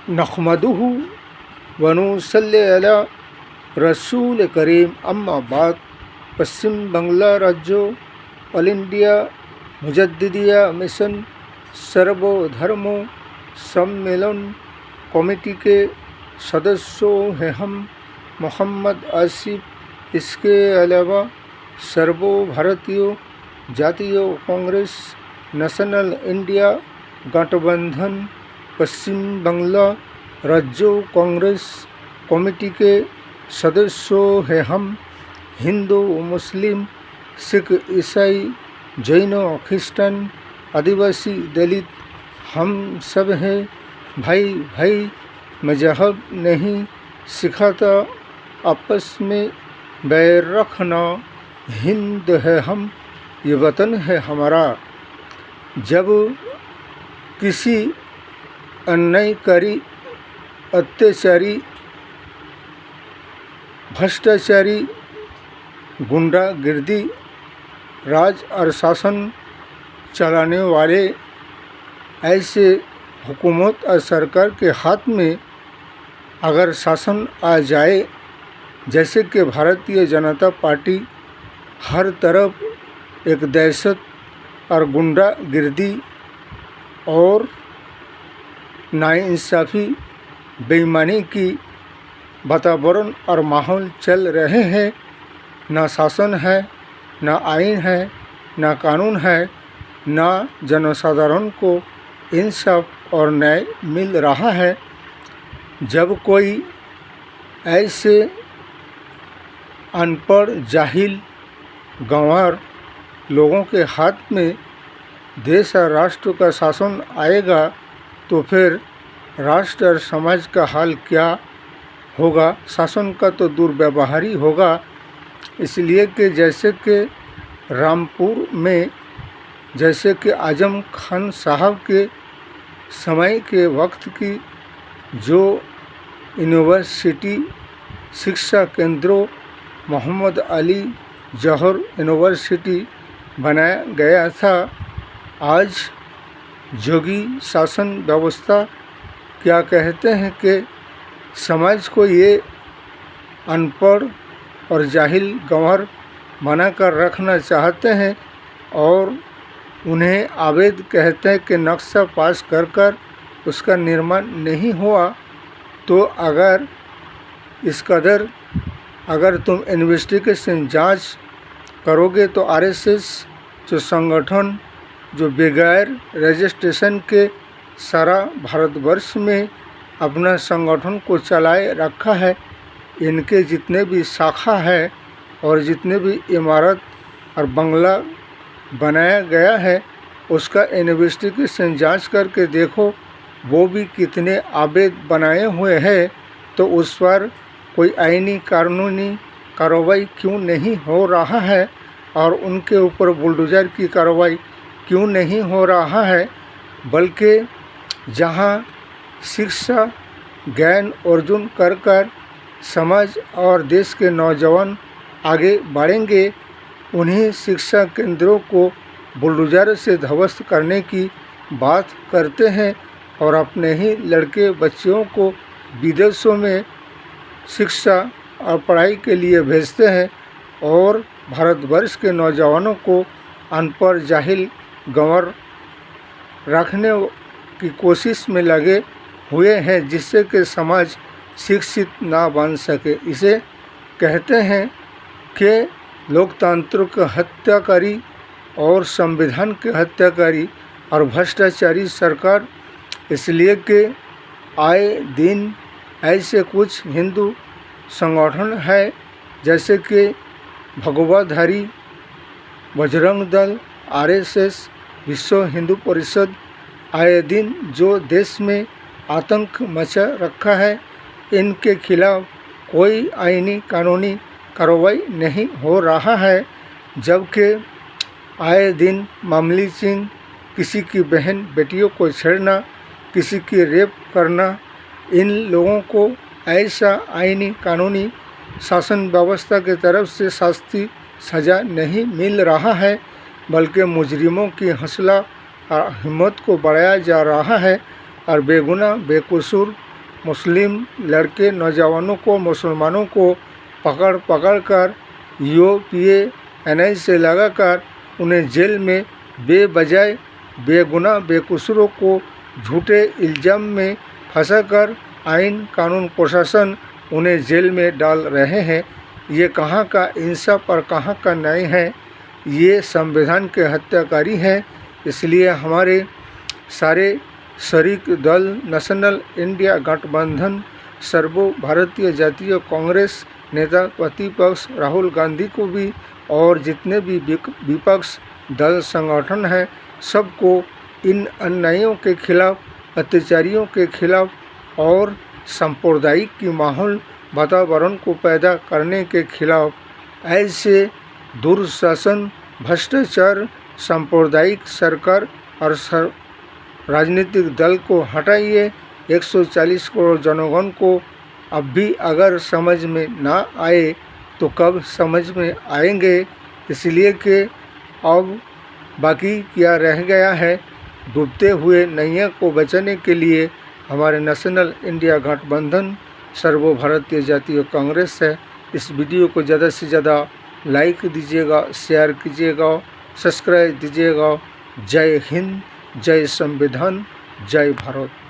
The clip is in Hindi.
नहमदुहु व नुसल्ली अला रसूल करीम अम्मा बाद। पश्चिम बांग्ला राज्य ऑल इंडिया मुजद्दिदिया मिशन सर्वधर्म सम्मेलन कमेटी के सदस्यों हैं हम। मोहम्मद आसिफ, इसके अलावा सर्व भारतीय जातीय कांग्रेस, नेशनल इंडिया गठबंधन, पश्चिम बांग्ला राज्य कांग्रेस कमेटी के सदस्यों हैं हम। हिंदू, मुस्लिम, सिख, ईसाई, जैन, क्रिश्चन, आदिवासी, दलित, हम सब हैं भाई भाई। मजहब नहीं सिखाता आपस में बैर रखना। हिंद है हम, ये वतन है हमारा। जब किसी अन्यायकारी, अत्याचारी, भ्रष्टाचारी, गुंडागिर्दी, राज और शासन चलाने वाले ऐसे हुकूमत और सरकार के हाथ में अगर शासन आ जाए, जैसे कि भारतीय जनता पार्टी हर तरफ एक दहशत और गुंडागिर्दी और नाइंसाफ़ी, बेईमानी की वातावरण और माहौल चल रहे हैं। ना शासन है, ना आइन है, ना कानून है, ना जनसाधारण को इंसाफ और न्याय मिल रहा है। जब कोई ऐसे अनपढ़, जाहिल, गंवार लोगों के हाथ में देश और राष्ट्र का शासन आएगा तो फिर राष्ट्र और समाज का हाल क्या होगा। शासन का तो दुर्व्यवहार ही होगा। इसलिए कि जैसे कि रामपुर में, जैसे कि आजम खान साहब के समय के वक्त की जो यूनिवर्सिटी शिक्षा केंद्रों मोहम्मद अली जौहर यूनिवर्सिटी बनाया गया था, आज जोगी शासन व्यवस्था क्या कहते हैं कि समाज को ये अनपढ़ और जाहिल गंवार बनाकर रखना चाहते हैं और उन्हें अवैध कहते हैं कि नक्शा पास कर कर उसका निर्माण नहीं हुआ। तो अगर इस कदर अगर तुम इन्वेस्टिगेशन जांच करोगे तो आरएसएस जो संगठन जो बगैर रजिस्ट्रेशन के सारा भारतवर्ष में अपना संगठन को चलाए रखा है, इनके जितने भी शाखा है और जितने भी इमारत और बंगला बनाया गया है उसका इन्वेस्टिगेशन जांच करके देखो वो भी कितने अवैध बनाए हुए हैं। तो उस पर कोई आईनी कानूनी कार्रवाई क्यों नहीं हो रहा है और उनके ऊपर बुलडोज़र की कार्रवाई क्यों नहीं हो रहा है। बल्कि जहां शिक्षा ज्ञान अर्जन कर कर समाज और देश के नौजवान आगे बढ़ेंगे, उन्हीं शिक्षा केंद्रों को बुलडोज़र से ध्वस्त करने की बात करते हैं और अपने ही लड़के बच्चियों को विदेशों में शिक्षा और पढ़ाई के लिए भेजते हैं और भारतवर्ष के नौजवानों को अनपढ़, जाहिल, गंवार रखने की कोशिश में लगे हुए हैं, जिससे कि समाज शिक्षित ना बन सके। इसे कहते हैं कि लोकतंत्र का हत्याकारी और संविधान के हत्याकारी और भ्रष्टाचारी सरकार। इसलिए कि आए दिन ऐसे कुछ हिंदू संगठन है जैसे कि भगवाधारी, बजरंग दल, आरएसएस, विश्व हिंदू परिषद, आए दिन जो देश में आतंक मचा रखा है, इनके खिलाफ कोई आईनी कानूनी कार्रवाई नहीं हो रहा है। जबकि आए दिन मामूली सिंह, किसी की बहन बेटियों को छेड़ना, किसी की रेप करना, इन लोगों को ऐसा आईनी कानूनी शासन व्यवस्था की तरफ से शास्ति सज़ा नहीं मिल रहा है, बल्कि मुजरिमों की हौसला और हिम्मत को बढ़ाया जा रहा है और बेगुनाह बेकसूर मुस्लिम लड़के नौजवानों को, मुसलमानों को पकड़ पकड़ कर UPA से लगाकर उन्हें जेल में बेवजह बेगुनाह बेकसूरों को झूठे इल्ज़ाम में फंसाकर आइन कानून प्रशासन उन्हें जेल में डाल रहे हैं। ये कहाँ का इंसाफ और कहाँ का न्याय है? ये संविधान के हत्याकारी हैं। इसलिए हमारे सारे शरीक दल नेशनल इंडिया गठबंधन सर्वभारतीय जातीय कांग्रेस नेता प्रतिपक्ष राहुल गांधी को भी और जितने भी विपक्ष दल संगठन हैं सबको इन अन्यायों के खिलाफ, अत्याचारियों के खिलाफ और सांप्रदायिक की माहौल वातावरण को पैदा करने के खिलाफ ऐसे दुर्शासन, भ्रष्टाचार, सांप्रदायिक सरकार और राजनीतिक दल को हटाइए। 140 करोड़ जनगण को अब भी अगर समझ में ना आए तो कब समझ में आएंगे? इसलिए कि अब बाकी क्या रह गया है? डूबते हुए नैया को बचाने के लिए हमारे नेशनल इंडिया गठबंधन सर्वभारतीय जातीय कांग्रेस है। इस वीडियो को ज़्यादा से ज़्यादा लाइक दीजिएगा, शेयर कीजिएगा, सब्सक्राइब दीजिएगा। जय हिंद, जय संविधान, जय भारत।